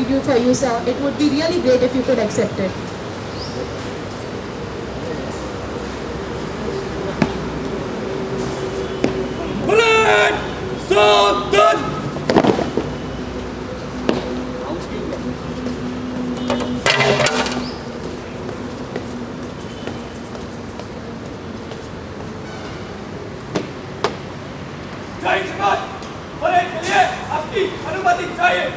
tribute for you, sir. It would be really great if you could accept it. Bullet! So done! जय जवान! Parade के लिए आपकी अनुमति चाहिए।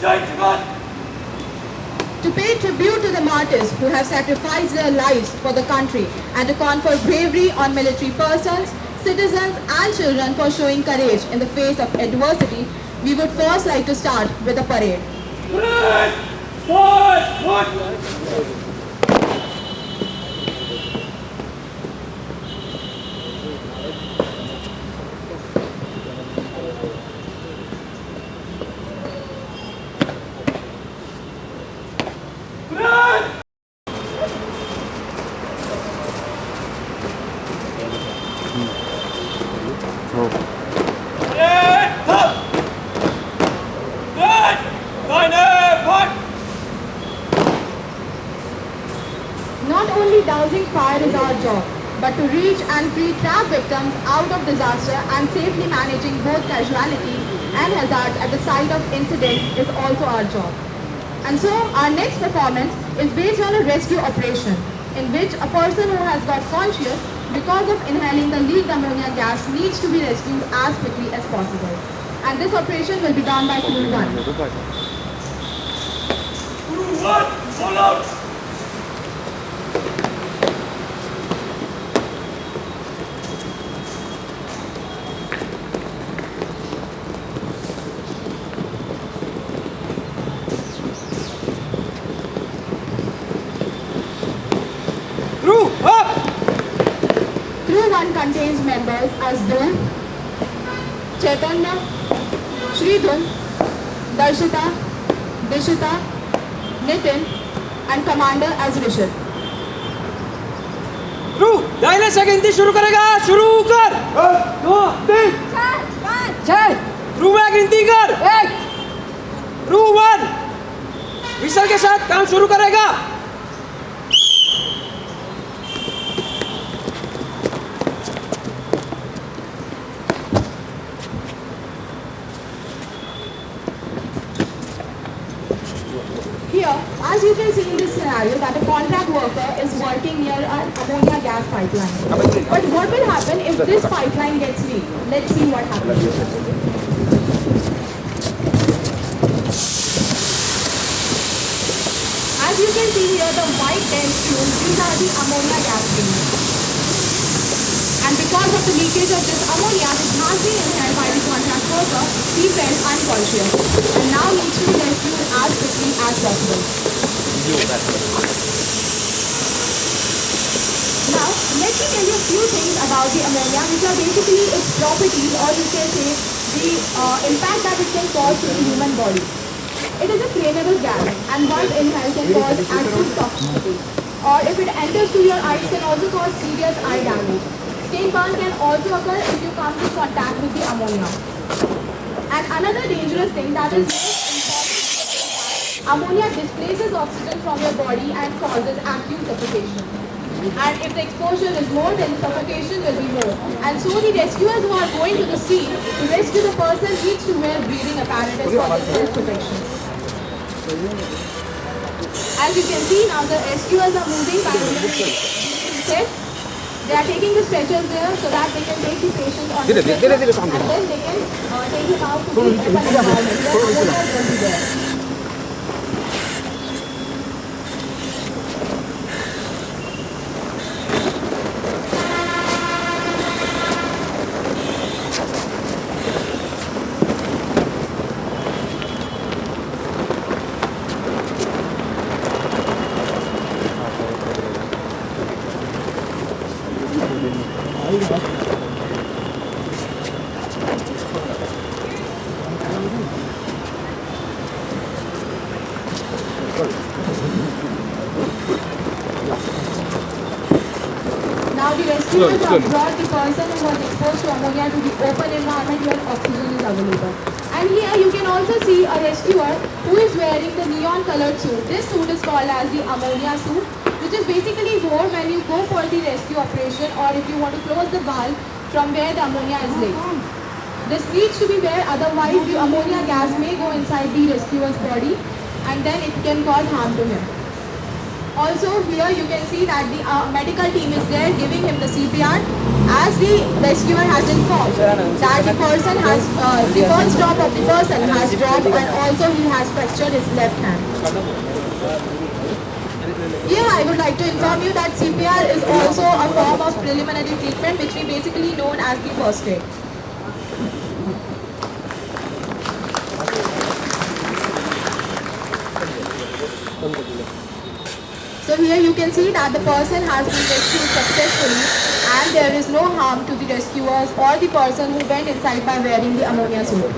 जय जवान! To pay tribute to the martyrs who have sacrificed their lives for the country and to confer bravery on military persons, citizens and children for showing courage in the face of adversity, we would first like to start with a parade. Parade! Forward! Parade! Parade! Up! Parade! Deine Part! Not only dousing fire is our job, but to reach and free trapped victims out of disaster and safely managing both casualties and hazards at the site of incident is also our job. And so our next performance is based on a rescue operation in which a person who has got conscious because of inhaling the leaked ammonia gas needs to be rescued as quickly as possible. And this operation will be done by Crew 1. Crew 1, fall out! Crew up! Crew 1 contains members as Dhruv, Chaitanya, Shridhun, Darshita, Dishita, Nitin and Commander as Rishit. Crew दाहिने से गिनती शुरू करेगा शुरू कर 2 3 4 5 6 crew में गिनती कर 1 क्रू 1 विसल के साथ काम शुरू करेगा Here, as you can see in this scenario, that a contract worker is working near an ammonia gas pipeline. But what will happen if this pipeline gets leaked? Let's see what happens. As you can see here, the white dense fumes, these are the ammonia gas fumes. And because of the leakage of this ammonia, which has been inhaled by the contract worker, he fell unconscious and now needs to be rescued as quickly as possible. Now, let me tell you a few things about the ammonia, which are basically its properties, or you can say the impact that it can cause to the human body. It is a flammable gas, and once inhaled can cause acute toxicity. Or if it enters to your eyes, can also cause serious eye damage. Skin burn can also occur if you come in contact with the ammonia. And another dangerous thing that is most important, ammonia displaces oxygen from your body and causes acute suffocation. And if the exposure is more, then the suffocation will be more. And so the rescuers who are going to the scene to rescue the person needs to wear breathing apparatus for this self-protection. As you can see now, the rescuers are moving by the They are taking the stretchers there so that they can take the patient on the stretcher and then they can take him out to the open environment where ammonia will be there. Now the rescuers have brought the person who was exposed to ammonia to the open environment where oxygen is available. And here you can also see a rescuer who is wearing the neon colored suit. This suit is called as the ammonia suit, which is basically worn when you go for the rescue operation or if you want to close the valve from where the ammonia is laid. This needs to be wear, otherwise the ammonia gas may go inside the rescuer's body and then it can cause harm to him. Also here you can see that the medical team is there giving him the CPR as the rescuer has informed that the person has, the first drop of the person has dropped and also he has fractured his left hand. Here I would like to inform you that CPR is also a form of preliminary treatment which we basically known as the first aid. So here you can see that the person has been rescued successfully and there is no harm to the rescuers or the person who went inside by wearing the ammonia suit.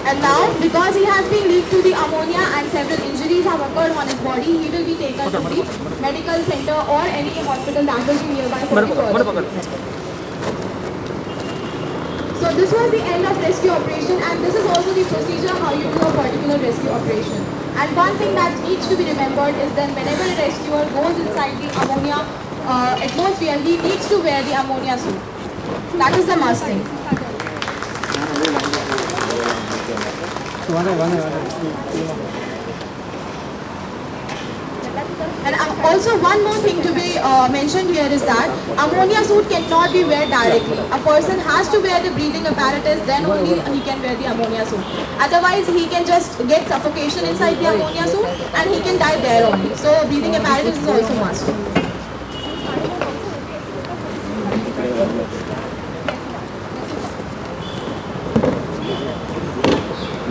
And now, because he has been leaked to the ammonia and several injuries have occurred on his body, he will be taken to the medical center or any hospital that will be nearby for the further treatment. So this was the end of rescue operation and this is also the procedure how you do a particular rescue operation. And one thing that needs to be remembered is that whenever a rescuer goes inside the ammonia atmosphere, he needs to wear the ammonia suit. That is the must thing. And also one more thing to be mentioned here is that ammonia suit cannot be wear directly. A person has to wear the breathing apparatus, then only he can wear the ammonia suit. Otherwise he can just get suffocation inside the ammonia suit and he can die there only. So breathing apparatus is also must.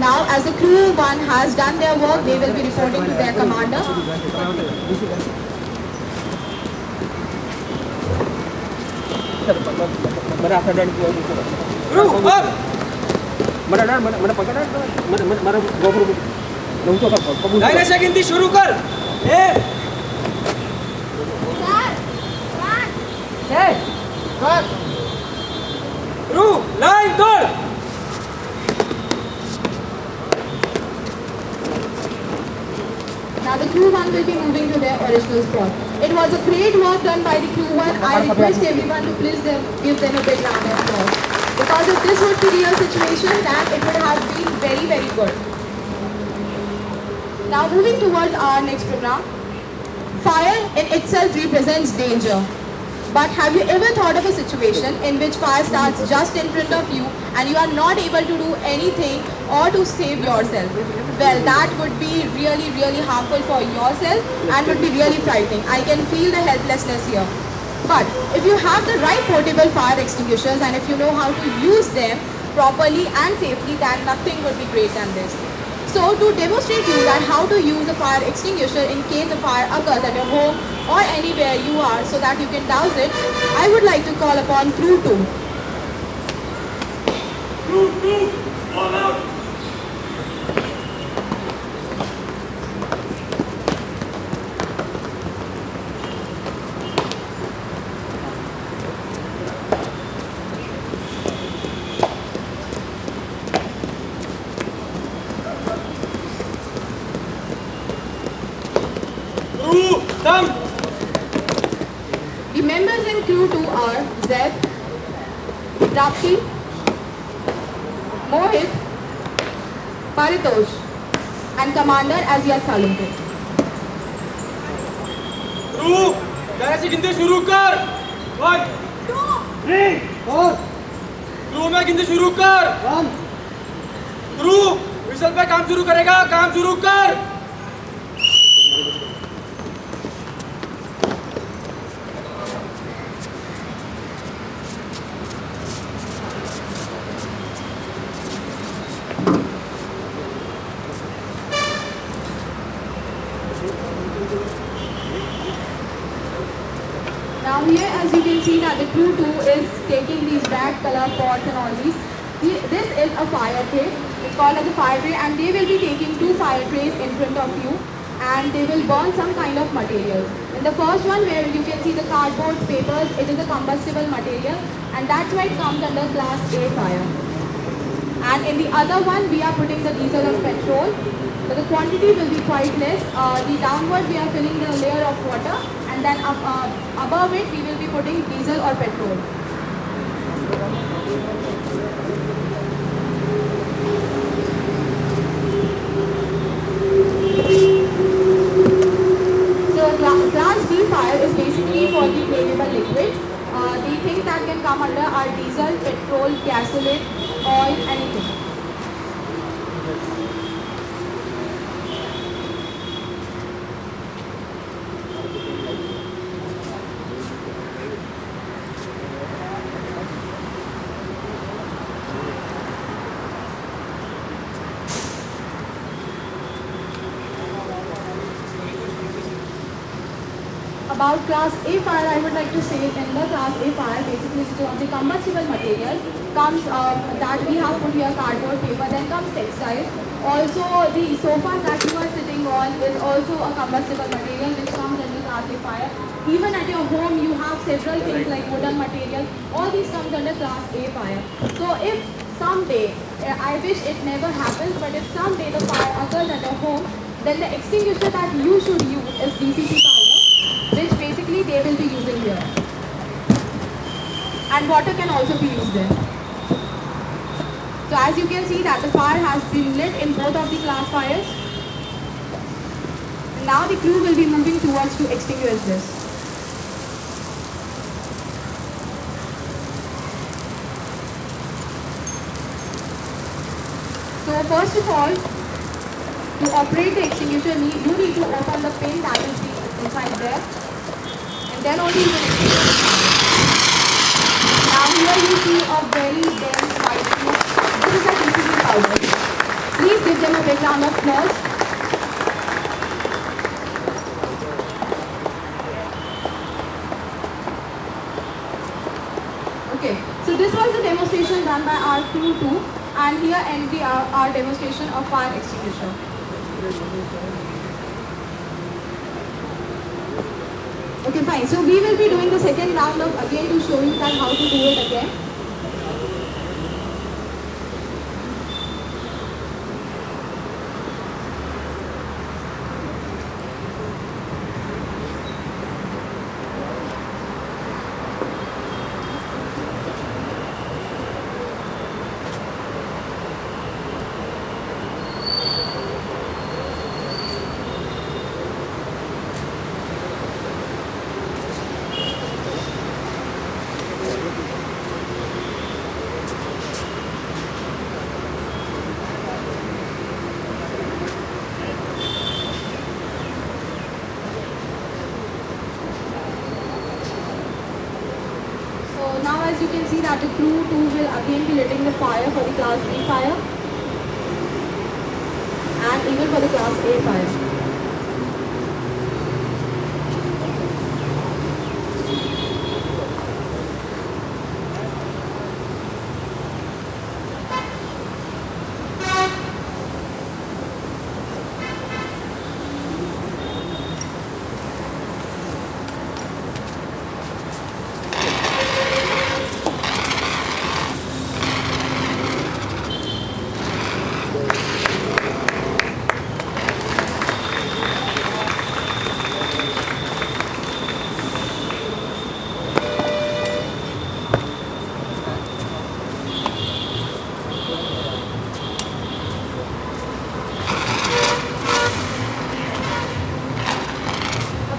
Now, as the crew one has done their work, they will be reporting to their commander. Crew up! Line से गिनती शुरू कर। एक, crew line तोड़। Now the crew one will be moving to their original spot. It was a great work done by the crew one. I request everyone to please give them a big round of applause. Because if this would be real situation, then it would have been very, very good. Now moving towards our next program. Fire in itself represents danger. But have you ever thought of a situation in which fire starts just in front of you and you are not able to do anything or to save yourself? Well, that would be really, really harmful for yourself and would be really frightening. I can feel the helplessness here. But if you have the right portable fire extinguishers and if you know how to use them properly and safely, then nothing would be greater than this. So to demonstrate you that how to use a fire extinguisher in case a fire occurs at your home or anywhere you are so that you can douse it, I would like to call upon Crew 2. Crew 2, all out. Come. The members in Crew 2 are Zed, Rapti, Mohit, Paritosh and Commander Aziaz Salunke. Crew line से गिनती शुरू कर। 1, 2, 3, 4। Crew में गिनती शुरू कर। 1। Crew whistle पे काम शुरू करेगा, काम शुरू कर। Now here as you can see that the Crew 2 is taking these black color pots and all these. This is a fire tray. It's called as a fire tray and they will be taking 2 fire trays in front of you and they will burn some kind of materials. In the first one where you can see the cardboard papers, it is a combustible material and that's why it comes under class A fire. And in the other one, we are putting the diesel or petrol. So the quantity will be quite less. The downward, we are filling the layer of water, and then above it, we will be putting diesel or petrol. So class D fire is basically for the flammable liquids. The things that can come under are diesel, petrol, gasoline, oil, anything. About class A fire, I would like to say in the class A fire, basically the combustible material comes that we have put here cardboard, paper, then comes textile. Also the sofa that you are sitting on is also a combustible material which comes under class A fire. Even at your home you have several things like wooden material, all these comes under class A fire. So if someday, I wish it never happens, but if someday the fire occurs at your home, then the extinguisher that you should use is DCP powder, which basically they will be using here. And water can also be used there. So as you can see that the fire has been lit in both of the class fires. Now the crew will be moving towards to extinguish this. So first of all, to operate the extinguisher, you need to open the pin that is inside there, and then only you can extinguish the fire. Now here you see a very dense white tube. This is a DCP powder. Please give them a big round of applause. Okay, so this was the demonstration done by our crew 2, and here ends our demonstration of fire extinguisher. Okay, fine. So we will be doing the second round of again to show you that how to do it again. Now as you can see that the crew 2 will again be letting the fire for the class B fire and even for the class A fire.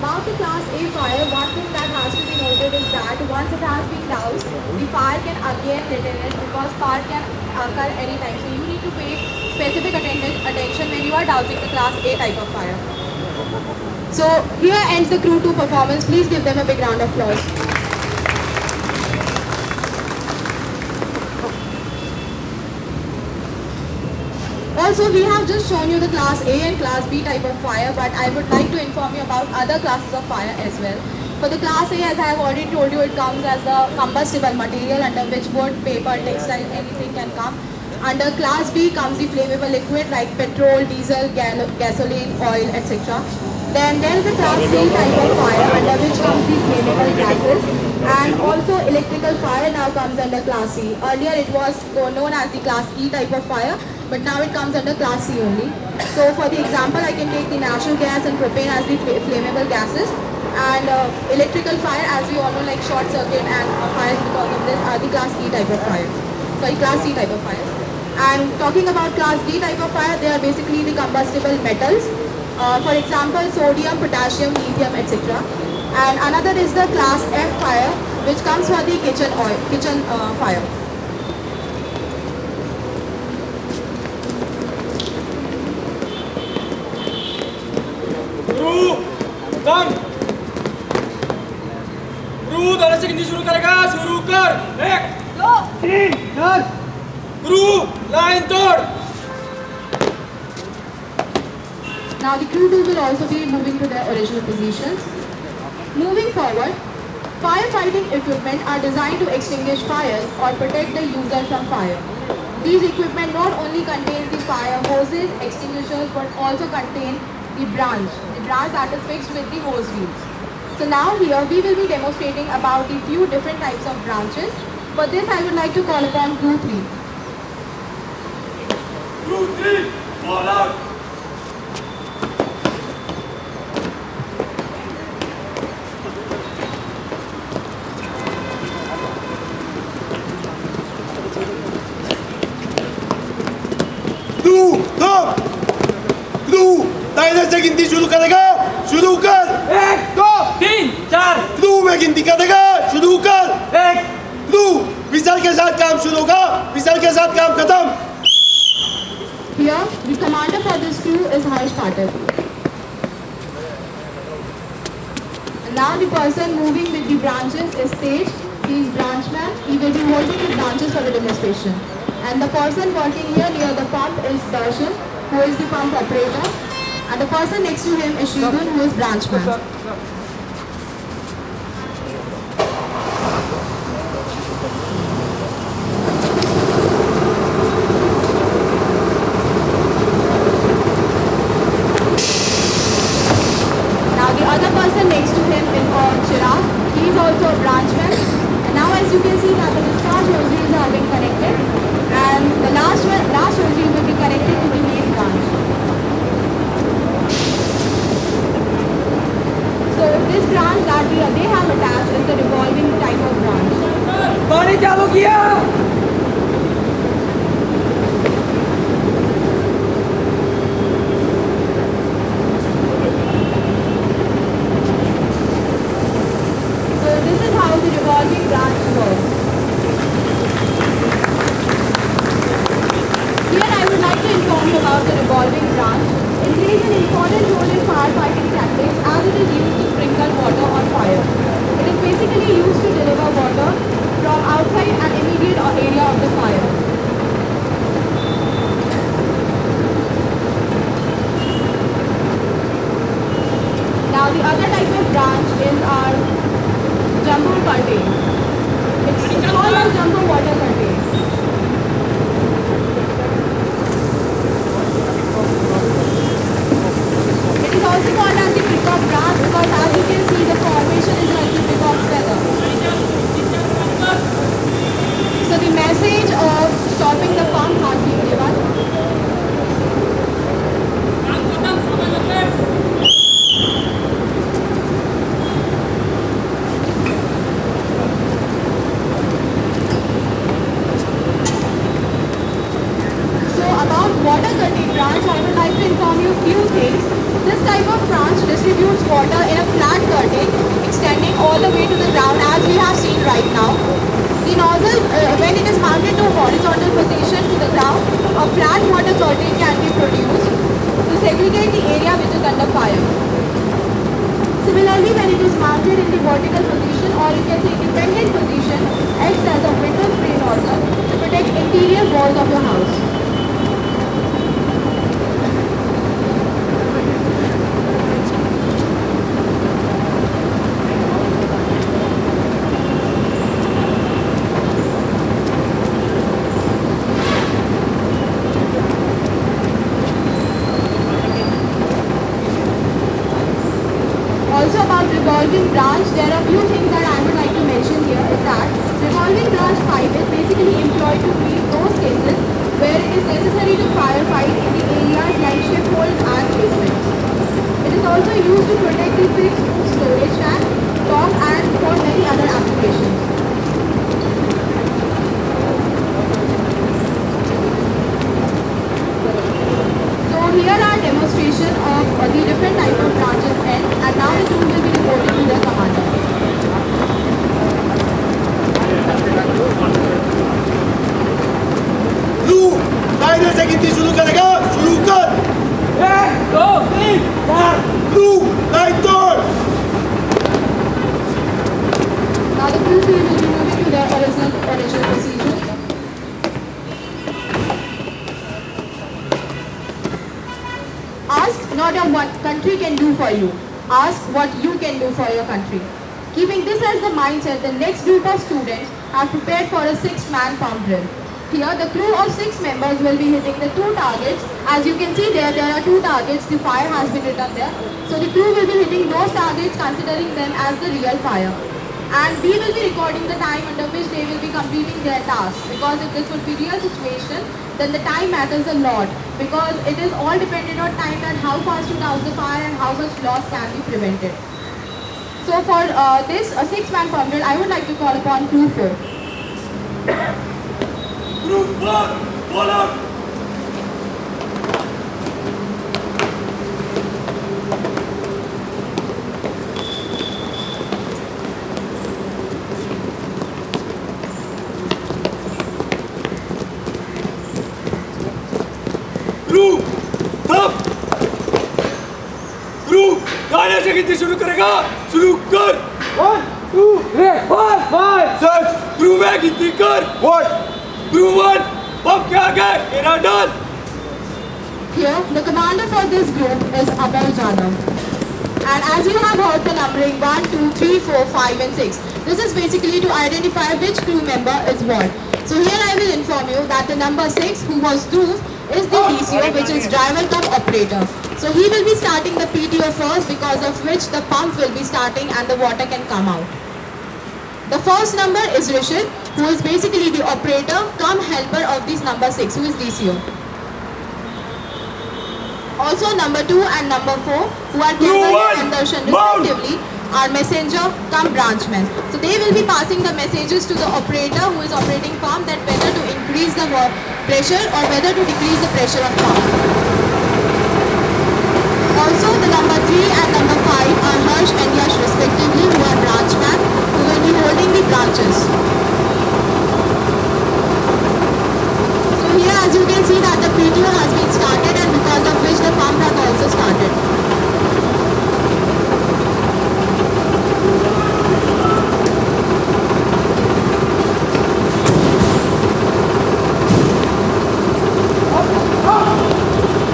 About the class A fire, one thing that has to be noted is that once it has been doused, the fire can again lit in it because fire can occur anytime. So you need to pay specific attention when you are dousing the class A type of fire. So here ends the crew 2 performance. Please give them a big round of applause. Also, we have just shown you the class A and class B type of fire, but I would like to inform you about other classes of fire as well. For the class A, as I have already told you, it comes as the combustible material under which wood, paper, textile, anything can come. Under class B comes the flammable liquid like petrol, diesel, gasoline, oil, etc. Then there is a class C type of fire under which comes the flammable gases, and also electrical fire now comes under class C. Earlier it was known as the class E type of fire, but now it comes under class C only. So for the example, I can take the natural gas and propane as the flammable gases, and electrical fire, as we all know, like short circuit and fires because of this, are the class E type of fire. Sorry, class C type of fire. And talking about class D type of fire, they are basically the combustible metals. For example, sodium, potassium, lithium, etc. And another is the class F fire, which comes for the kitchen fire. कम गुरु दोनों से गिनती शुरू करेगा शुरू कर 1 2 3 4 गुरु line तोड़ Now the crew will also be moving to their original positions. Moving forward, firefighting equipment are designed to extinguish fires or protect the user from fire. These equipment not only contain the fire hoses, extinguishers, but also contain the branch that is fixed with the hose wheels. So now here we will be demonstrating about the few different types of branches. For this I would like to call upon crew 3. Crew 3, fall out. दाहिने से गिनती शुरू करेगा शुरू कर 1 2 3 4 तू में गिनती करेगा शुरू कर 1 तू विसल के साथ काम शुरू होगा विसल के साथ काम खत्म Here the commander for this crew is Harsh Patel. And now the person moving with the branches is Tej. He is branchman. He will be holding the branches for the demonstration. And the person working here near the pump is Darshan, who is the pump operator. And the person next to him is Shridhar, who is branchman. Now the other person next to him is called Chirag. He is also a branchman. And now as you can see that the discharge hoses are being connected. And the last hose will be connected to the main branch. So this branch that they have attached is the revolving type of branch. पानी चालू किया So this is how the revolving branch works. Here I would like to inform you about the revolving branch. It plays an important role in firefighting tactics as it is used to sprinkle water on fire. It is basically used to deliver water from outside an immediate area of the fire. Now the other type of branch is our jumbo curtain. It's called as jumbo water curtain. It is also called as the peacock branch because as you can see the formation is like the peacock feather. So the message of stopping the pump has been given. So about water curtain branch, I would like to inform you a few things. This type of branch distributes water in a flat curtain extending all the way to the ground as we have seen right now. The nozzle, when it is mounted to a horizontal position to the ground, a flat water curtain can be produced to segregate the area which is under fire. Similarly, when it is mounted in the vertical position or you can say dependent position, acts as a window spray nozzle to protect interior walls of your house. revolving branch, there are few things that I would like to mention here is that revolving branch pipe is basically employed to treat those cases where it is necessary to firefight in the areas like ship holds and basements. It is also used to protect the fixed food storage tank, dock and for many other applications. So here are demonstration of the different type of branches and now the crew will be reporting to their commander. Crew line से गिनती शुरू करेगा शुरू कर 1 2 3 4 crew line तोड़ Now the crew will be moving to their original procedure. Ask not what country can do for you. Ask what you can do for your country. Keeping this as the mindset, the next group of students have prepared for a 6-man pump drill. Here, the crew of 6 members will be hitting the 2 targets. As you can see there are 2 targets. The fire has been written there. So the crew will be hitting those targets, considering them as the real fire. And we will be recording the time under which they will be completing their task. Because if this would be real situation, then the time matters a lot. Because it is all dependent on time and how fast you douse the fire and how much loss can be prevented. So for this 6-man pump drill, I would like to call upon crew 4. Group 1, fall out. Crew थप crew गाने से गिनती शुरू करेगा शुरू कर 1 2 3 4 5 6 crew में गिनती कर 1 क्रू 1 पंप के आगे घेरा डाल Here, the commander for this group is Abel Jadhav. And as you have heard the numbering 1, 2, 3, 4, 5 and 6. This is basically to identify which crew member is what. So here I will inform you that the number 6 who was Dhruv is the DCO, which is driver cum operator. So he will be starting the PTO first, because of which the pump will be starting and the water can come out. The first number is Rishit, who is basically the operator cum helper of this number 6, who is DCO. Also number 2 and number 4, who are Keval and Darshan respectively, are messenger cum branchman. So they will be passing the messages to the operator who is operating pump, that whether to increase the pressure or whether to decrease the pressure of pump. Also the number 3 and number 5 are Harsh and Yash respectively, who are branchman, who will be holding the branches. So here as you can see that the PTO has been started, and because of which the pump has also started.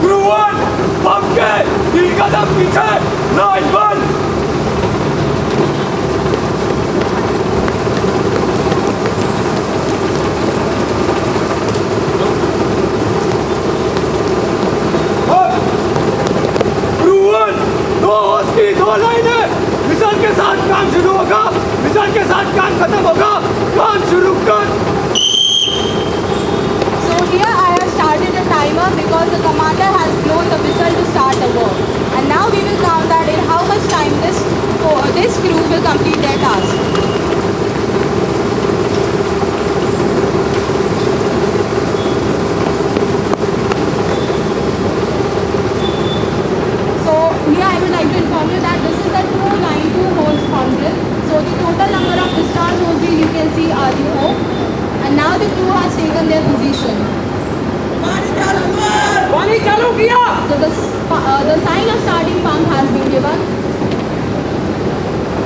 Crew 1 pump के 3 कदम पीछे line बंद crew 1 दो होश की 2 लाइनें मिसाल के साथ काम शुरू होगा मिसाल के साथ काम खत्म होगा काम शुरू कर So here I have started a timer because the commander has blown the whistle to start the work. And now we will count that in how much time this crew will complete their task. So here I would like to inform you that this is the 292 hose pump drill. So the total number of discharge hoses you can see are the 4. And now the crew has taken their position. पानी चालू किया So the sign of starting pump has been given.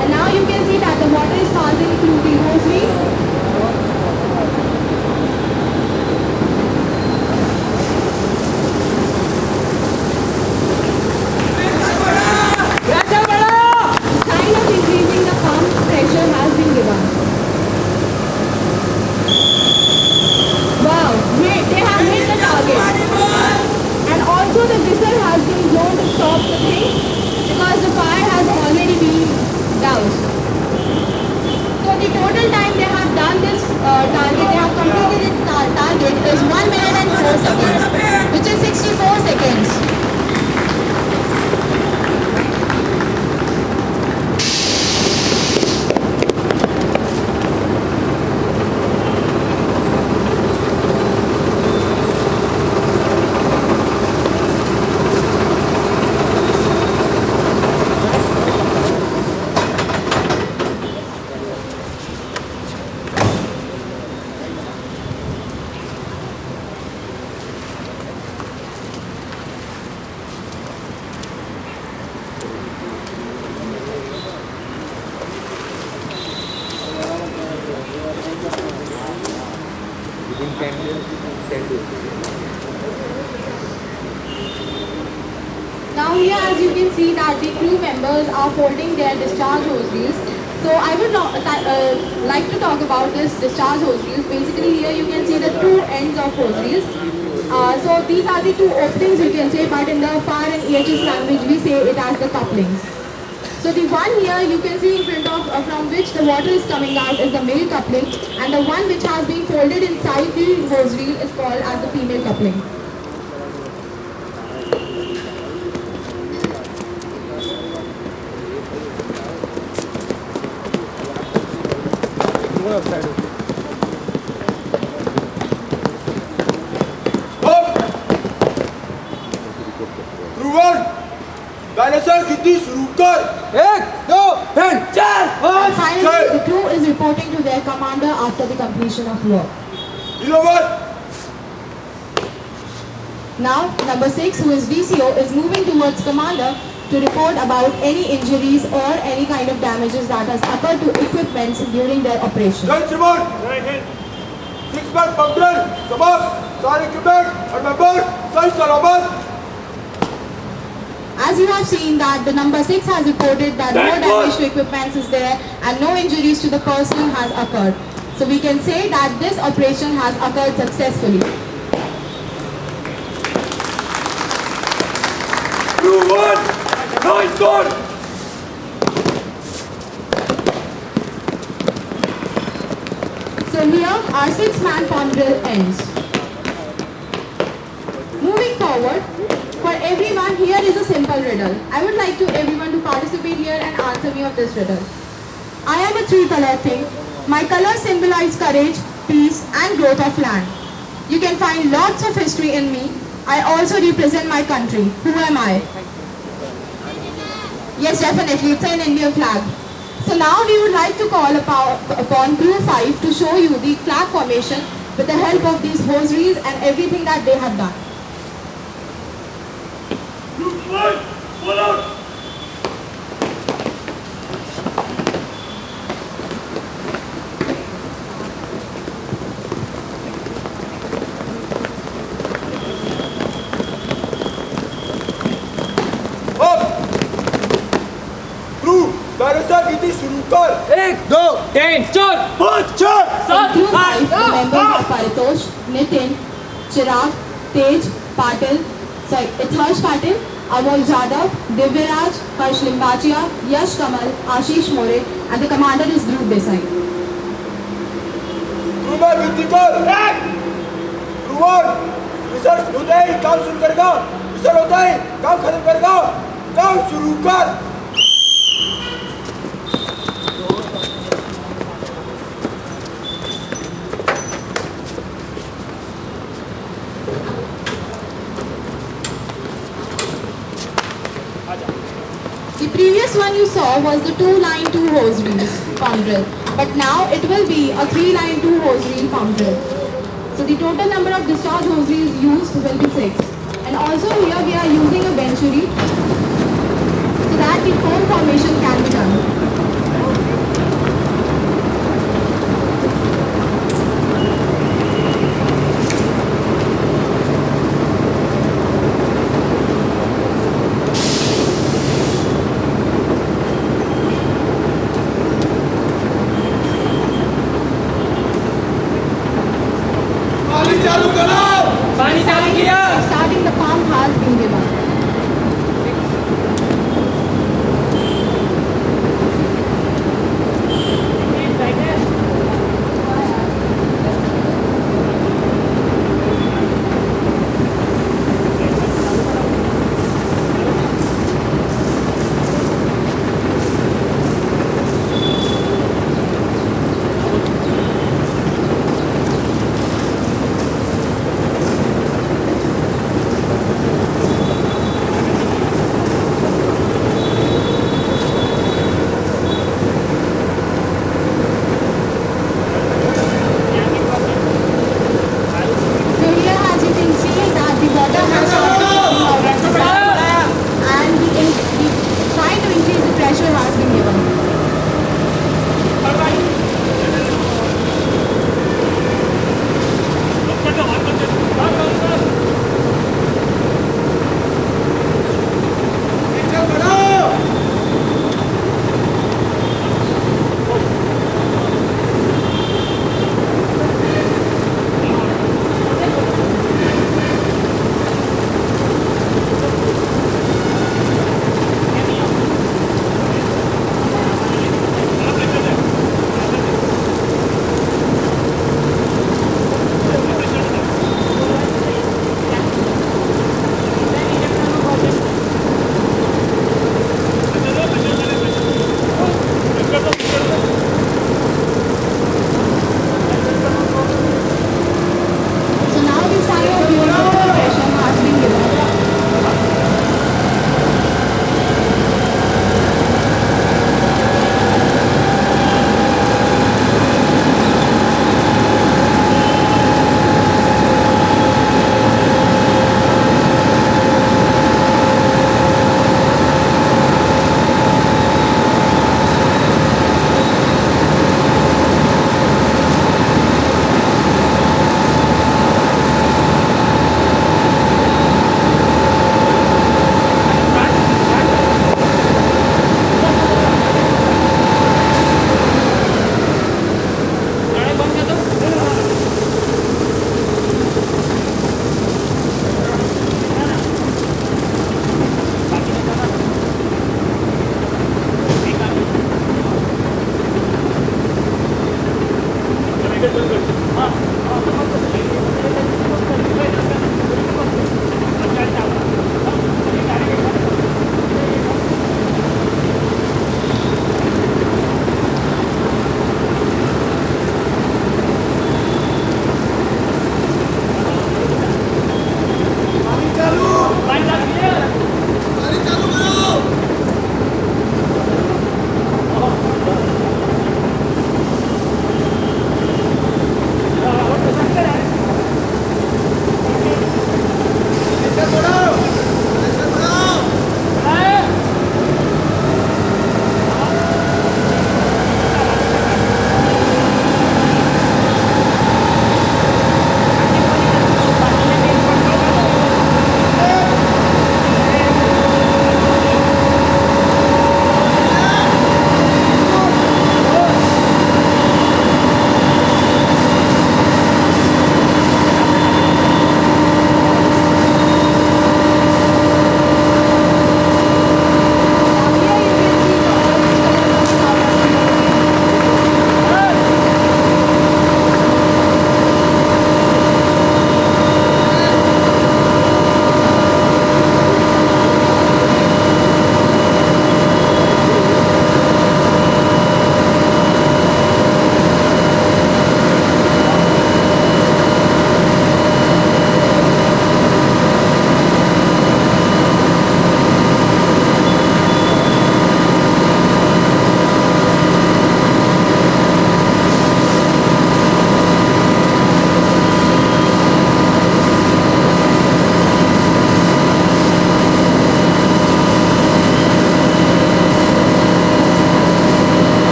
And now you can see that the water is passing through the hose ring. Pressure बढ़ा Sign of increasing the pump pressure has been given. Wow, great, they have hit the target. And also the whistle has been blown to stop the thing, because the fire has already been doused. as you can see that the crew members are folding their discharge hose reels. So I would like to talk about this discharge hose reels. Basically here you can see the two ends of hose reels. So these are the two openings you can say, but in the fire and EHS language we say it as the couplings. So the one here you can see in front of from which the water is coming out is the male coupling, and the one which has been folded inside the hose reel is called as the female coupling. Dhruvan dinosaur गिनती शुरू कर 1 2 3 4 5 Finally, the crew is reporting to their commander after the completion of work. 11 Now, number 6, who is DCO, is moving towards commander to report about any injuries or any kind of damages that has occurred to equipments during their operation. जय श्रीमान 6 man pump drill समाप्त सारे equipment और members सही सलामत As you have seen that the number 6 has reported that no damage to equipments is there and no injuries to the person has occurred. So we can say that this operation has occurred successfully. Crew 1, 9 gone. So here our 6-man pump drill ends. Moving forward, for everyone here is a simple riddle. I would like to everyone to participate here and answer me of this riddle. I am a 3-color thing. My colors symbolize courage, peace and growth of land. You can find lots of history in me. I also represent my country. Who am I? Yes, definitely. It's an Indian flag. So now we would like to call upon Crew 5 to show you the flag formation with the help of these hose reels and everything that they have done. Crew 1, pull out. अब crew dinosaur गिनती शुरू कर 1 2 3 4 5, 6, From 7, Crew 5, 8, the members are Paritosh, Nitin, Chirag, Tej, Patil, it's Harsh Patil, Amol Jadhav, Divyaraj, Harsh Limbachia, Yash Kamal, Ashish More, and the commander is Dhruv Desai. Crew में गिनती कर 1 crew 1 research होते ही काम शुरू करेगा research होता ही काम खत्म करेगा काम शुरू कर The previous one you saw was the 2-line 2 hose reels pump drill, but now it will be a 3-line 2 hose reel pump drill. So the total number of discharge hose reels used will be 6. And also here we are using a venturi so that the cone formation can be done. पानी चालू करो पानी चालू किया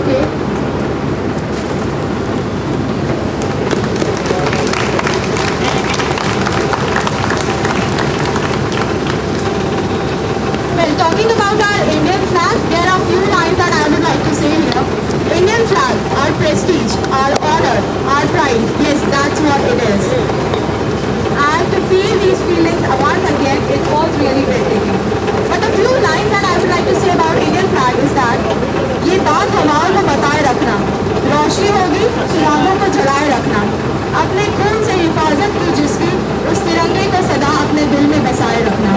Okay. Well, talking about our Indian flag, there are few lines that I would like to say here. Indian flag, our prestige, our honor, our pride. Yes, that's what it is. And to feel these feelings once again, it was really breathtaking. But the few lines that I would like to say about Indian flag is that ये बात हमारे को बताए रखना, रोशनी होगी चिरागों को जलाए रखना, अपने खून से हिफाजत की जिसकी, उस तिरंगे को सदा अपने दिल में बसाए रखना.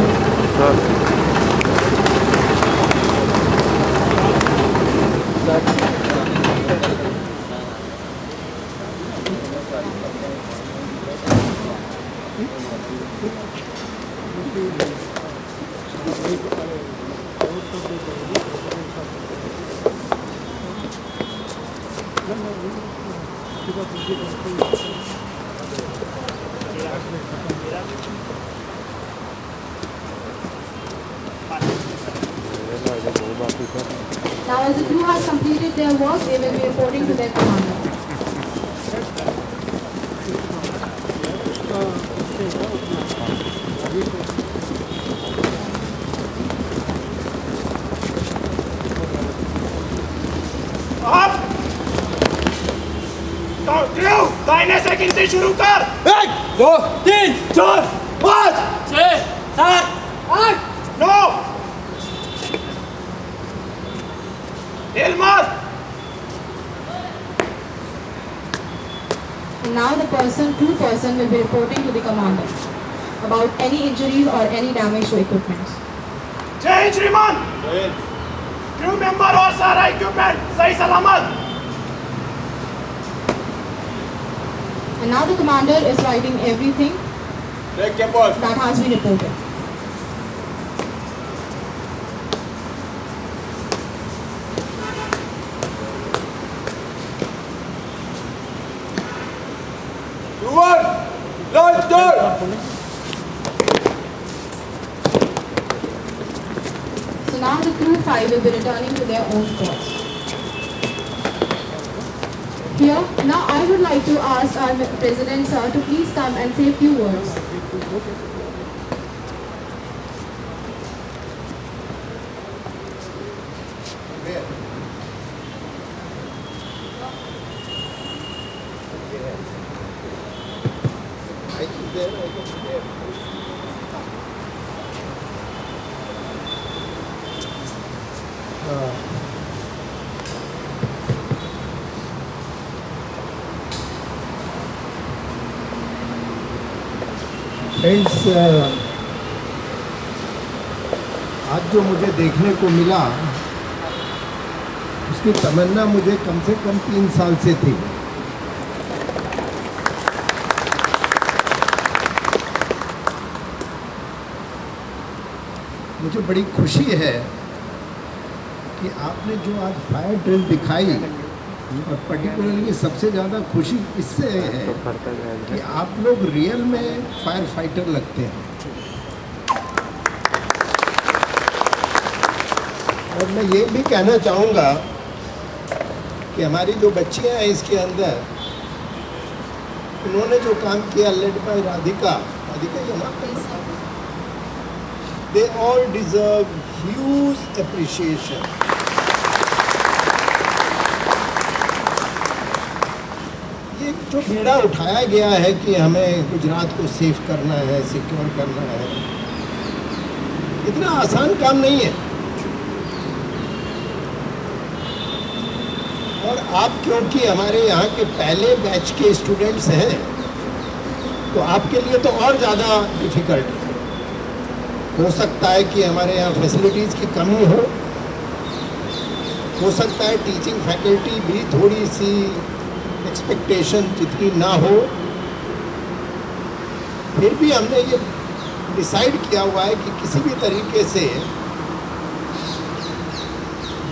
Now, as the crew has completed their work, they will be reporting to their commander. आप दाहिने से गिनती शुरू कर. 1 2 3 4 5 6 7 8 9 Ilmar. And now the crew person will be reporting to the commander about any injuries or any damage to equipment. जय हिंद श्रीमान. Crew member और सारा इक्विपमेंट सही सलामत. And now the commander is writing everything Take your post. that has been reported. One, launch door. So now the crew 5 will be returning to their own posts. Here, now I would like to ask our President sir to please come and say a few words. Friends, आज जो मुझे देखने को मिला उसकी तमन्ना मुझे कम से कम 3 साल से थी. मुझे बड़ी खुशी है कि आपने जो आज फायर ड्रिल दिखाई, और पर्टिकुलरली सबसे ज़्यादा खुशी इससे है कि आप लोग रियल में फायर फाइटर लगते हैं. और मैं ये भी कहना चाहूँगा कि हमारी जो बच्चियाँ हैं इसके अंदर, उन्होंने जो काम किया led by Radhika they all deserve huge appreciation. ये जो बीड़ा उठाया गया है कि हमें गुजरात को सेफ करना है, सिक्योर करना है, इतना आसान काम नहीं है. और आप क्योंकि हमारे यहाँ के पहले बैच के स्टूडेंट्स हैं, तो आपके लिए तो और ज़्यादा डिफ़िकल्ट है. हो सकता है कि हमारे यहाँ फैसिलिटीज़ की कमी हो सकता है टीचिंग फैकल्टी भी थोड़ी सी एक्सपेक्टेशन जितनी ना हो. फिर भी हमने ये डिसाइड किया हुआ है कि किसी भी तरीके से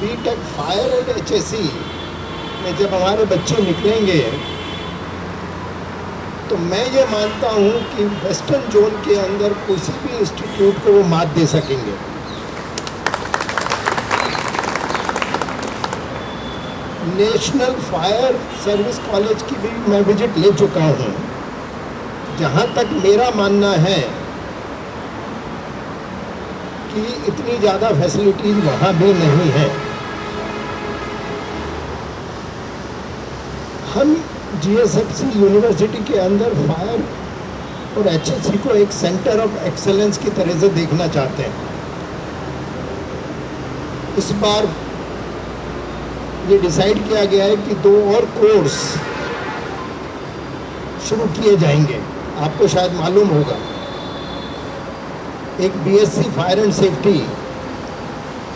बीटेक फायर एंड HSE में जब हमारे बच्चे निकलेंगे, तो मैं ये मानता हूँ कि वेस्टर्न जोन के अंदर किसी भी इंस्टीट्यूट को वो मात दे सकेंगे. नेशनल फायर सर्विस कॉलेज की भी मैं विजिट ले चुका हूँ। जहाँ तक मेरा मानना है कि इतनी ज़्यादा फैसिलिटीज़ वहाँ भी नहीं है। हम GSFC यूनिवर्सिटी के अंदर फायर और HSC को एक सेंटर ऑफ एक्सेलेंस की तरह से देखना चाहते हैं। इस बार ये डिसाइड किया गया है कि 2 और कोर्स शुरू किए जाएंगे। आपको शायद मालूम होगा, एक BSc फायर एंड सेफ्टी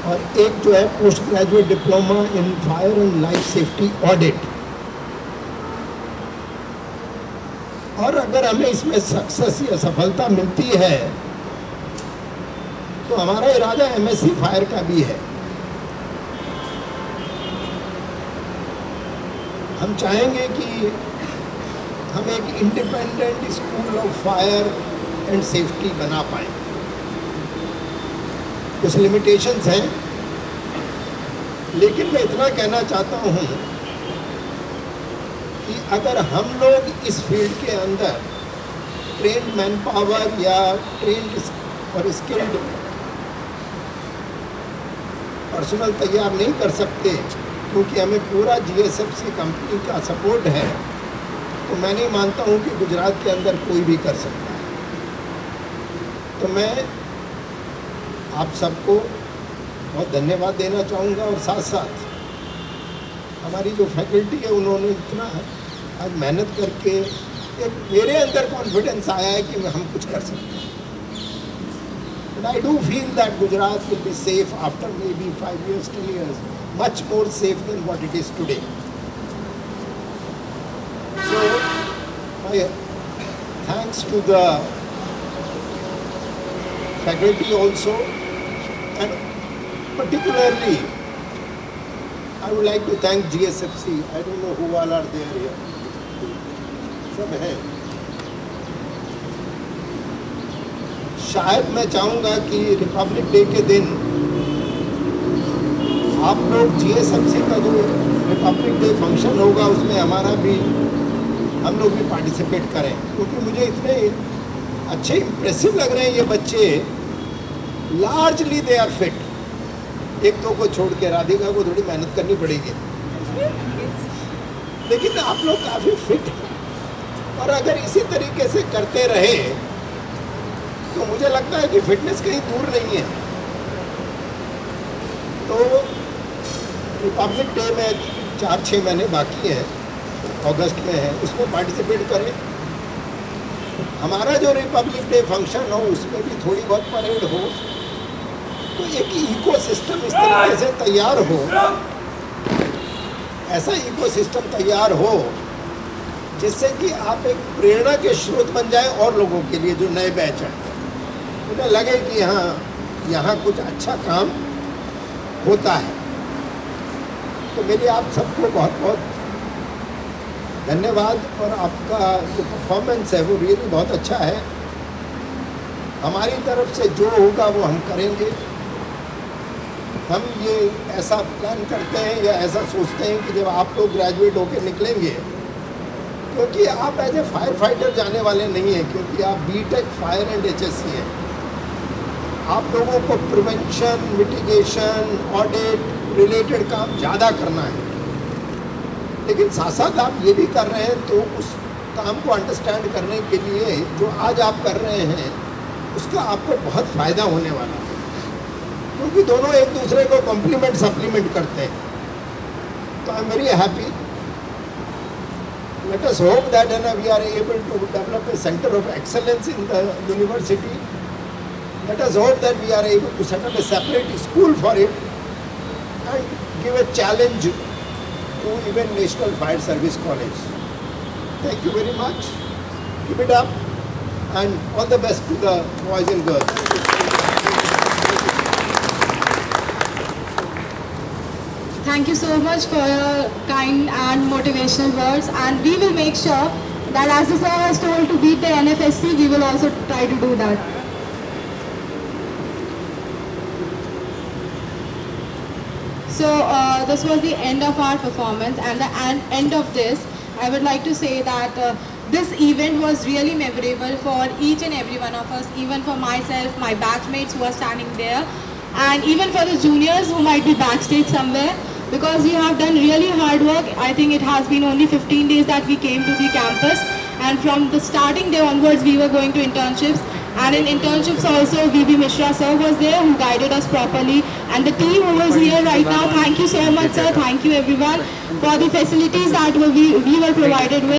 और एक जो है post graduate diploma in fire and life safety audit. और अगर हमें इसमें सक्सेस या सफलता मिलती है तो हमारा इरादा MSc फायर का भी है। हम चाहेंगे कि हम एक independent school of fire and safety बना पाएँ। कुछ लिमिटेशंस हैं, लेकिन मैं इतना कहना चाहता हूँ कि अगर हम लोग इस फील्ड के अंदर ट्रेंड मैन पावर या ट्रेंड और स्किल्ड पर्सनल तैयार नहीं कर सकते, क्योंकि हमें पूरा GSFC कंपनी का सपोर्ट है, तो मैं नहीं मानता हूँ कि गुजरात के अंदर कोई भी कर सकता है। तो मैं आप सबको बहुत धन्यवाद देना चाहूँगा और साथ साथ हमारी जो फैकल्टी है उन्होंने इतना आज मेहनत करके एक मेरे अंदर कॉन्फिडेंस आया है कि हम कुछ कर सकते हैं। But I do feel that Gujarat will be safe after may be 5 years 10 years, much more safe than what it is today. So my thanks to the faculty also, and particularly I would like to thank GSFC. I don't know who all are there here. सब हैं। शायद मैं चाहूँगा कि Republic day के दिन आप लोग GSFC का जो रिपब्लिक डे फंक्शन होगा उसमें हमारा भी हम लोग भी पार्टिसिपेट करें, क्योंकि मुझे इतने अच्छे इम्प्रेसिव लग रहे हैं ये बच्चे। Largely they are fit. एक दो को छोड़ के राधिका को थोड़ी मेहनत करनी पड़ेगी, लेकिन आप लोग काफ़ी फिट हैं। और अगर इसी तरीके से करते रहे तो मुझे लगता है कि फिटनेस कहीं दूर नहीं है। तो रिपब्लिक डे में 4-6 महीने बाकी हैं, अगस्त में है, उसमें पार्टिसिपेट करें। हमारा जो रिपब्लिक डे फंक्शन हो उसमें भी थोड़ी बहुत परेड हो, तो एक इकोसिस्टम इस तरीके से तैयार हो, ऐसा इकोसिस्टम तैयार हो जिससे कि आप एक प्रेरणा के स्रोत बन जाए और लोगों के लिए जो नए बैच हैं, उन्हें लगे कि हाँ यहाँ कुछ अच्छा काम होता है। तो मेरी आप सबको बहुत बहुत धन्यवाद। और आपका जो परफॉर्मेंस है वो रियली बहुत अच्छा है। हमारी तरफ से जो होगा वो हम करेंगे। हम ये ऐसा प्लान करते हैं या ऐसा सोचते हैं कि जब आप लोग ग्रेजुएट होकर निकलेंगे, क्योंकि आप एज ए फायर फाइटर जाने वाले नहीं हैं, क्योंकि आप BTech फायर एंड HSC हैं। आप लोगों को प्रिवेंशन, मिटिगेशन, ऑडिट रिलेटेड काम ज़्यादा करना है, लेकिन साथ साथ आप ये भी कर रहे हैं, तो उस काम को अंडरस्टैंड करने के लिए जो आज आप कर रहे हैं उसका आपको बहुत फ़ायदा होने वाला है, क्योंकि दोनों एक दूसरे को कॉम्प्लीमेंट सप्लीमेंट करते हैं। तो I am very happy. Let us hope that we are able to develop a center of excellence in the university. Let us hope that we are able to set up a separate school for it and give a challenge to even National Fire Service College. Thank you very much. Keep it up and all the best to the boys and girls. Thank you so much for your kind and motivational words, and we will make sure that as the sir has told to beat the NFSC, we will also try to do that. So this was the end of our performance, and the end of this, I would like to say that this event was really memorable for each and every one of us, even for myself, my batchmates who are standing there, and even for the juniors who might be backstage somewhere, because we have done really hard work. I think it has been only 15 days that we came to the campus, and from the starting day onwards we were going to internships, and in internships also VB Mishra sir was there who guided us properly, and the team who is here right now, thank you so much sir, thank you everyone for the facilities that we were provided with.